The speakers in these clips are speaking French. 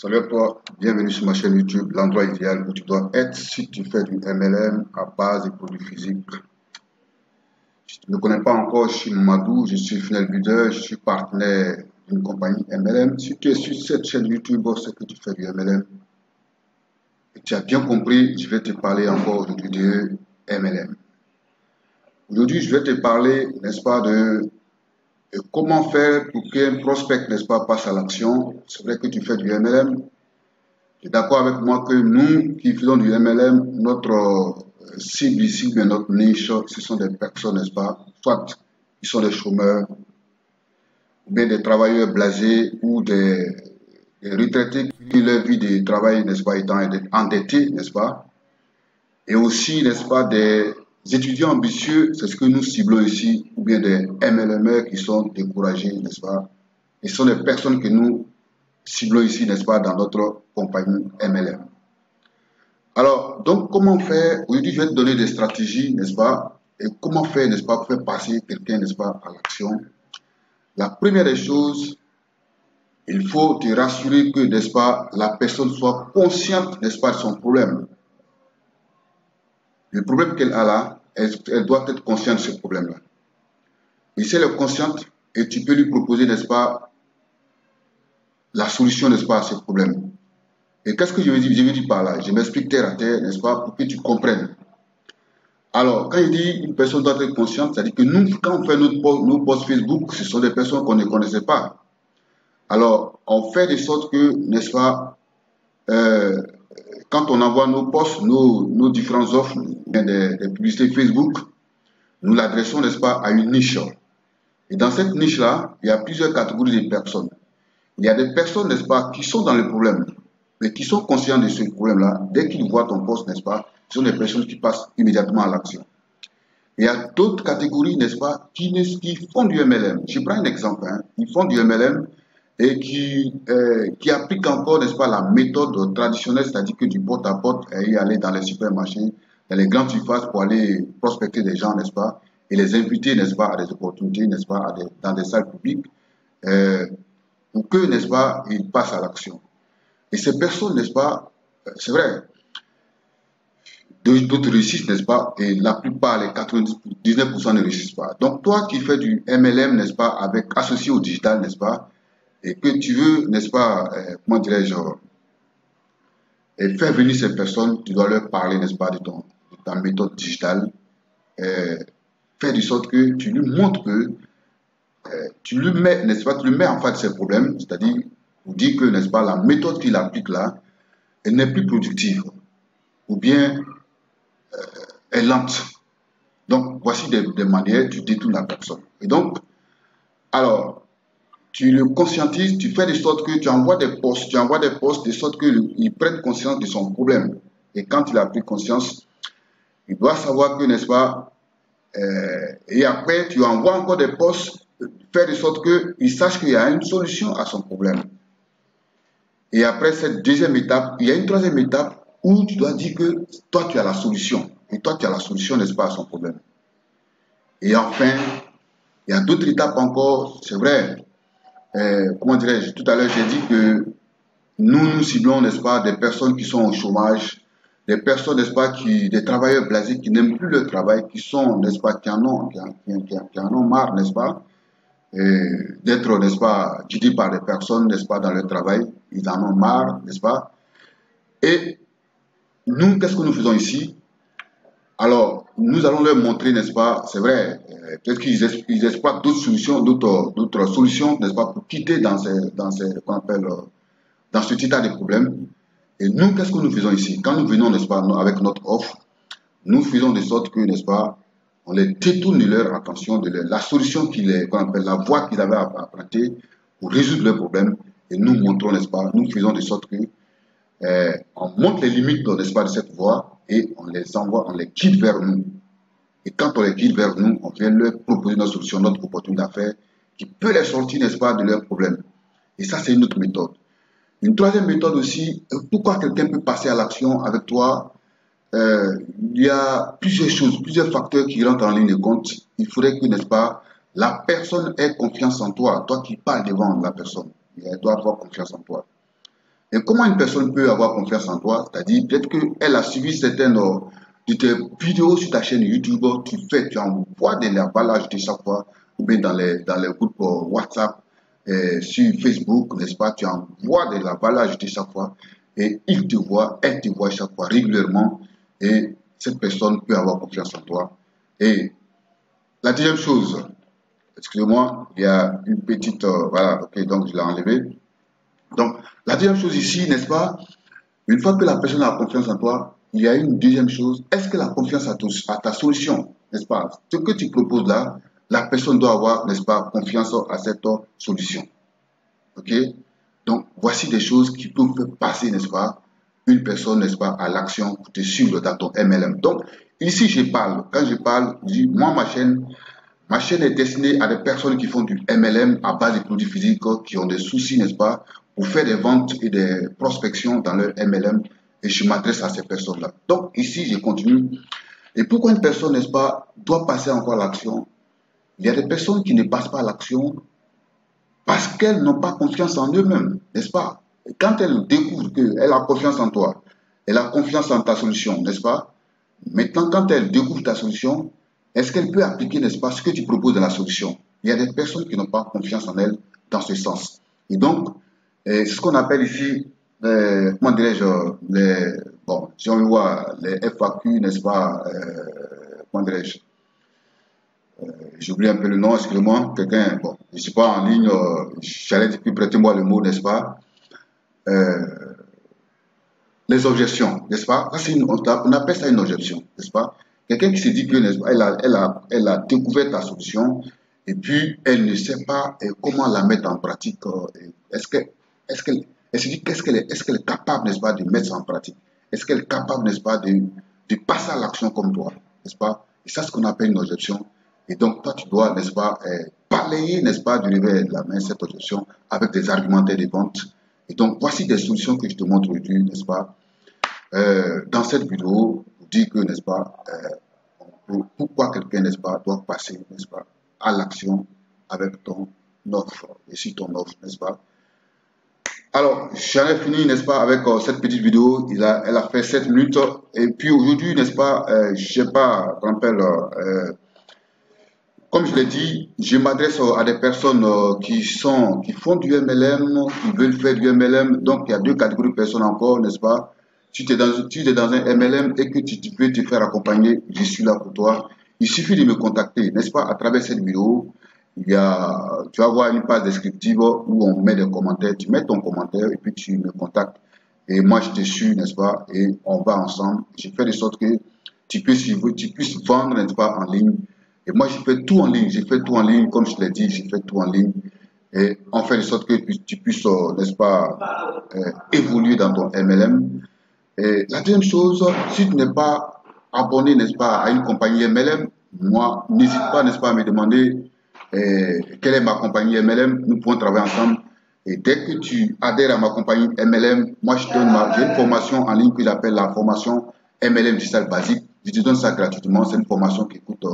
Salut à toi, bienvenue sur ma chaîne YouTube, l'endroit idéal où tu dois être si tu fais du MLM à base des produits physiques. Si tu ne me connais pas encore, je suis Mamadou, je suis funnel builder, je suis partenaire d'une compagnie MLM. Si tu es sur cette chaîne YouTube, c'est que tu fais du MLM. Et tu as bien compris, je vais te parler encore aujourd'hui de MLM. Aujourd'hui, je vais te parler, n'est-ce pas, de comment faire pour qu'un prospect, n'est-ce pas, passe à l'action. C'est vrai que tu fais du MLM. Tu es d'accord avec moi que nous qui faisons du MLM, notre cible ici, mais notre niche, ce sont des personnes, n'est-ce pas, soit qui sont des chômeurs, ou bien des travailleurs blasés, ou des retraités qui leur vie de travail, n'est-ce pas, étant endettés, n'est-ce pas, et aussi, n'est-ce pas, des étudiants ambitieux, c'est ce que nous ciblons ici, ou bien des MLMers qui sont découragés, n'est-ce pas, et ce sont des personnes que nous ciblons ici, n'est-ce pas, dans notre compagnie MLM. Alors, donc, comment faire? Aujourd'hui, je vais te donner des stratégies, n'est-ce pas? Et comment faire, n'est-ce pas, pour faire passer quelqu'un, n'est-ce pas, à l'action. La première des choses, il faut te rassurer que, n'est-ce pas, la personne soit consciente, n'est-ce pas, de son problème. Le problème qu'elle a là, elle doit être consciente de ce problème-là. Et si elle est consciente, et tu peux lui proposer, n'est-ce pas, la solution, n'est-ce pas, à ce problème. Et qu'est-ce que je veux dire par là? Je m'explique terre à terre, n'est-ce pas, pour que tu comprennes. Alors, quand il dit une personne doit être consciente, c'est-à-dire que nous, quand on fait nos posts Facebook, ce sont des personnes qu'on ne connaissait pas. Alors, on fait de sorte que, n'est-ce pas, quand on envoie nos posts, nos différentes offres, des publicités Facebook, nous l'adressons, n'est-ce pas, à une niche. Et dans cette niche-là, il y a plusieurs catégories de personnes. Il y a des personnes, n'est-ce pas, qui sont dans le problème, mais qui sont conscients de ce problème-là. Dès qu'ils voient ton post, n'est-ce pas, ce sont des personnes qui passent immédiatement à l'action. Il y a d'autres catégories, n'est-ce pas, qui font du MLM. Je prends un exemple. Ils font du MLM et qui appliquent encore, n'est-ce pas, la méthode traditionnelle, c'est-à-dire que du porte-à-porte, et aller dans les supermarchés, dans les grandes surfaces pour aller prospecter des gens, n'est-ce pas, et les inviter, n'est-ce pas, à des opportunités, n'est-ce pas, dans des salles publiques, pour que, n'est-ce pas, ils passent à l'action. Et ces personnes, n'est-ce pas, c'est vrai, d'autres réussissent, n'est-ce pas, et la plupart, les 99% ne réussissent pas. Donc, toi qui fais du MLM, n'est-ce pas, avec associé au digital, n'est-ce pas, et que tu veux, n'est-ce pas, comment dirais-je, faire venir ces personnes, tu dois leur parler, n'est-ce pas, de ta méthode digitale, faire de sorte que tu lui montres que tu lui mets, n'est-ce pas, tu lui mets en face de ses problèmes, c'est-à-dire, pour dire que, n'est-ce pas, la méthode qu'il applique là, elle n'est plus productive, ou bien est lente. Donc, voici des manières, tu détournes la personne. Et donc, alors, tu le conscientises, tu fais de sorte que tu envoies des posts, de sorte qu'il prenne conscience de son problème. Et quand il a pris conscience, il doit savoir que, n'est-ce pas, et après, tu envoies encore des posts, faire de sorte qu'il sache qu'il y a une solution à son problème. Et après cette deuxième étape, il y a une troisième étape où tu dois dire que toi, tu as la solution. Et toi, tu as la solution, n'est-ce pas, à son problème. Et enfin, il y a d'autres étapes encore, c'est vrai. Comment dirais-je, tout à l'heure, j'ai dit que nous ciblons, n'est-ce pas, des personnes qui sont au chômage, des personnes, n'est-ce pas, des travailleurs blasés qui n'aiment plus leur travail, qui sont, n'est-ce pas, qui en ont marre, n'est-ce pas, d'être, n'est-ce pas, guidés par des personnes, n'est-ce pas, dans leur travail. Ils en ont marre, n'est-ce pas. Et nous, qu'est-ce que nous faisons ici? Alors, nous allons leur montrer, n'est-ce pas, c'est vrai, peut-être qu'ils exploitent d'autres solutions, n'est-ce pas, pour quitter dans qu'on appelle, dans ce état de problème. Et nous, qu'est-ce que nous faisons ici? Quand nous venons, n'est-ce pas, avec notre offre, nous faisons de sorte que, n'est-ce pas, on les détourne de leur attention, de la solution qu'on appelle la voie qu'ils avaient à emprunter pour résoudre leurs problèmes. Et nous montrons, n'est-ce pas, nous faisons de sorte que on montre les limites, n'est-ce pas, de cette voie et on les envoie, on les guide vers nous. Et quand on les guide vers nous, on vient leur proposer notre solution, notre opportunité d'affaires qui peut les sortir, n'est-ce pas, de leurs problèmes. Et ça, c'est une autre méthode. Une troisième méthode aussi, pourquoi quelqu'un peut passer à l'action avec toi? Il y a plusieurs choses, plusieurs facteurs qui rentrent en ligne de compte. Il faudrait que, n'est-ce pas, la personne ait confiance en toi, toi qui parles devant la personne. Elle doit avoir confiance en toi. Et comment une personne peut avoir confiance en toi? C'est-à-dire, peut-être qu'elle a suivi certaines de tes vidéos sur ta chaîne YouTube, tu envoies des emballages de chaque fois, ou bien dans les groupes WhatsApp, sur Facebook, n'est-ce pas? Tu envoies des emballages de chaque fois, et il te voit, elle te voit chaque fois régulièrement, et cette personne peut avoir confiance en toi. Et la deuxième chose, excusez-moi, il y a une petite, voilà, ok, donc je l'ai enlevé. Donc, la deuxième chose ici, n'est-ce pas? Une fois que la personne a confiance en toi, il y a une deuxième chose. Est-ce qu'elle a confiance à ta solution? N'est-ce pas? Ce que tu proposes là, la personne doit avoir, n'est-ce pas, confiance à cette solution. Ok? Donc, voici des choses qui peuvent faire passer, n'est-ce pas, une personne, n'est-ce pas, à l'action pour te suivre dans ton MLM. Donc, ici, je parle. Quand je parle, je dis, moi, ma chaîne est destinée à des personnes qui font du MLM à base de produits physiques, qui ont des soucis, n'est-ce pas, pour faire des ventes et des prospections dans leur MLM. Et je m'adresse à ces personnes-là. Donc, ici, je continue. Et pourquoi une personne, n'est-ce pas, doit passer encore à l'action? Il y a des personnes qui ne passent pas à l'action parce qu'elles n'ont pas confiance en eux-mêmes, n'est-ce pas? Et quand elles découvrent qu'elle a confiance en toi, elle a confiance en ta solution, n'est-ce pas? Maintenant, quand elle découvre ta solution, est-ce qu'elle peut appliquer, n'est-ce pas, ce que tu proposes dans la solution? Il y a des personnes qui n'ont pas confiance en elles dans ce sens. Et donc, c'est ce qu'on appelle ici, comment dirais-je, bon, si on voit les FAQ, n'est-ce pas, comment dirais-je, j'oublie un peu le nom, excusez-moi, quelqu'un, bon, je ne suis pas en ligne, j'allais dire, prêtez-moi le mot, n'est-ce pas, euh, les objections, n'est-ce pas? On appelle ça une objection, n'est-ce pas? Quelqu'un qui se dit que, n'est-ce pas, elle a découvert ta solution et puis elle ne sait pas comment la mettre en pratique. Elle se dit est-ce qu'elle est capable, n'est-ce pas, de mettre ça en pratique? Est-ce qu'elle est capable, n'est-ce pas, de passer à l'action comme toi, n'est-ce pas? Et ça, c'est ce qu'on appelle une objection. Et donc, toi, tu dois, n'est-ce pas, balayer, n'est-ce pas, du revers de la main cette objection avec des argumentaires de vente. Et donc, voici des solutions que je te montre aujourd'hui, n'est-ce pas? Dans cette vidéo, vous dire que, n'est-ce pas, pourquoi quelqu'un, n'est-ce pas, doit passer, n'est-ce pas, à l'action avec ton offre, et sur ton offre, n'est-ce pas? Alors, j'en ai fini, n'est-ce pas, avec cette petite vidéo. Elle a fait 7 minutes. Et puis aujourd'hui, n'est-ce pas, je sais pas, comme je l'ai dit, je m'adresse à des personnes qui font du MLM, qui veulent faire du MLM. Donc, il y a deux catégories de personnes encore, n'est-ce pas? Si tu es dans un MLM et que tu veux te faire accompagner, je suis là pour toi. Il suffit de me contacter, n'est-ce pas, à travers cette vidéo. Tu vas voir une page descriptive où on met des commentaires. Tu mets ton commentaire et puis tu me contactes. Et moi, je te suis, n'est-ce pas? Et on va ensemble. Je fais de sorte que tu puisses vendre, n'est-ce pas, en ligne. Et moi, je fais tout en ligne. Je fais tout en ligne, comme je l'ai dit, je fais tout en ligne. Et on fait de sorte que tu puisses, n'est-ce pas, évoluer dans ton MLM. Et la deuxième chose, si tu n'es pas abonné, n'est-ce pas, à une compagnie MLM, moi, n'hésite pas, n'est-ce pas, à me demander quelle est ma compagnie MLM. Nous pouvons travailler ensemble. Et dès que tu adhères à ma compagnie MLM, moi, j'ai une formation en ligne que j'appelle la formation MLM Digital Basique. Je te donne ça gratuitement. C'est une formation qui coûte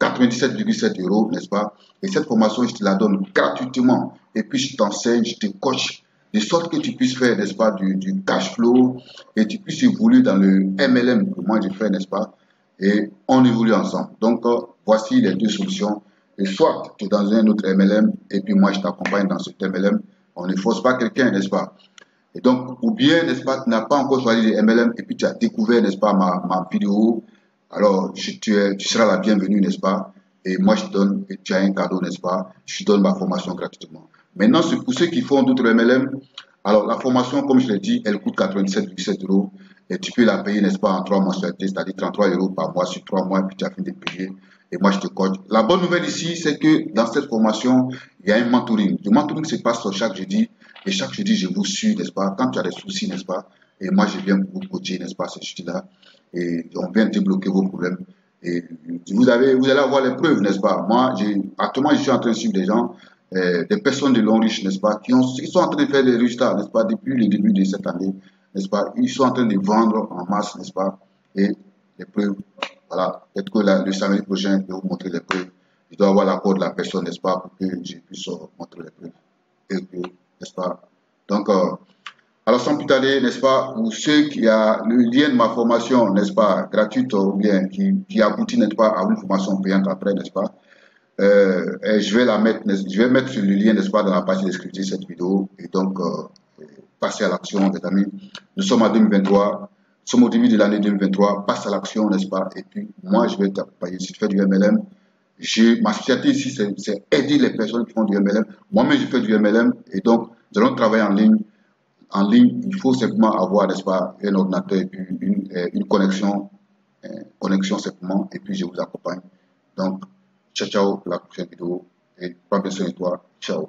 97,7 €, n'est-ce pas? Et cette formation, je te la donne gratuitement. Et puis, je t'enseigne, je te coach, de sorte que tu puisses faire, n'est-ce pas, du cash flow et tu puisses évoluer dans le MLM que moi, j'ai fait, n'est-ce pas? Et on évolue ensemble. Donc, voici les deux solutions. Et soit tu es dans un autre MLM et puis moi, je t'accompagne dans cet MLM. On ne force pas quelqu'un, n'est-ce pas? Et donc, ou bien, n'est-ce pas, tu n'as pas encore choisi les MLM et puis tu as découvert, n'est-ce pas, ma vidéo. Alors, tu seras la bienvenue, n'est-ce pas? Et moi, tu as un cadeau, n'est-ce pas? Je te donne ma formation gratuitement. Maintenant, pour ceux qui font d'autres MLM, alors la formation, comme je l'ai dit, elle coûte 97,7 € et tu peux la payer, n'est-ce pas, en 3 mensualités, c'est-à-dire 33 € par mois sur 3 mois et puis tu as fini de payer. Et moi, je te coach. La bonne nouvelle ici, c'est que dans cette formation, il y a un mentoring. Le mentoring se passe chaque jeudi. Et chaque jeudi, je vous suis, n'est-ce pas? Quand tu as des soucis, n'est-ce pas? Et moi, je viens vous coacher, n'est-ce pas, ce jeudi-là. Et on vient débloquer vos problèmes. Et vous allez avoir les preuves, n'est-ce pas? Moi, actuellement, je suis en train de suivre des gens, des personnes de Long-Riche, n'est-ce pas? Ils sont en train de faire des résultats, n'est-ce pas? Depuis le début de cette année, n'est-ce pas? Ils sont en train de vendre en masse, n'est-ce pas? Et les preuves, voilà. Peut-être que le samedi prochain, je vais vous montrer les preuves. Je dois avoir l'accord de la personne, n'est-ce pas? Pour que je puisse montrer les preuves. Et que, n'est-ce pas? Donc, Alors, sans plus tarder, n'est-ce pas, pour ceux qui a le lien de ma formation, n'est-ce pas, gratuite ou bien qui aboutit, n'est-ce pas, à une formation payante après, n'est-ce pas, et je vais la mettre, je vais mettre sur le lien, n'est-ce pas, dans la page descriptive de cette vidéo. Et donc, passer à l'action, les amis. Nous sommes en 2023, nous sommes au début de l'année 2023, passe à l'action, n'est-ce pas, et puis, moi, je vais t'accompagner. Si tu fais du MLM, ma spécialité ici, c'est aider les personnes qui font du MLM. Moi-même, je fais du MLM, et donc, nous allons travailler en ligne. En ligne, il faut simplement avoir, n'est-ce pas, un ordinateur et puis une connexion simplement, et puis je vous accompagne. Donc, ciao, ciao pour la prochaine vidéo, et prends bien soin de toi. Ciao.